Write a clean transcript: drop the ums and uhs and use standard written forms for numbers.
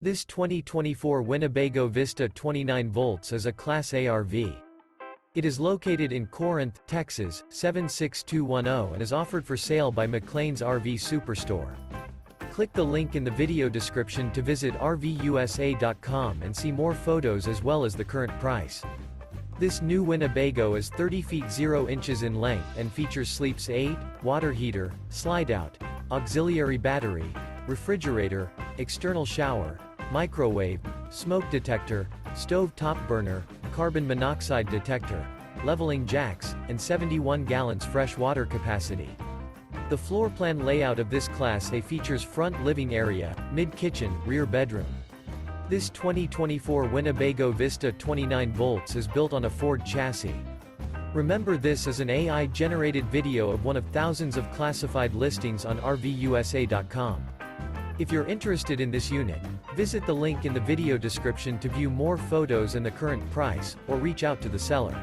This 2024 Winnebago Vista 29V is a Class A RV. It is located in Corinth, Texas, 76210 and is offered for sale by McClain's RV Superstore. Click the link in the video description to visit RVUSA.com and see more photos as well as the current price. This new Winnebago is 30 feet 0 inches in length and features Sleep's 8, water heater, slide-out, auxiliary battery, refrigerator, external shower, microwave, smoke detector, stove top burner, carbon monoxide detector, leveling jacks, and 71 gallons fresh water capacity. The floor plan layout of this Class A features front living area, mid-kitchen, rear bedroom. This 2024 Winnebago Vista 29V is built on a Ford chassis. Remember, this is an AI-generated video of one of thousands of classified listings on RVUSA.com. If you're interested in this unit, visit the link in the video description to view more photos and the current price, or reach out to the seller.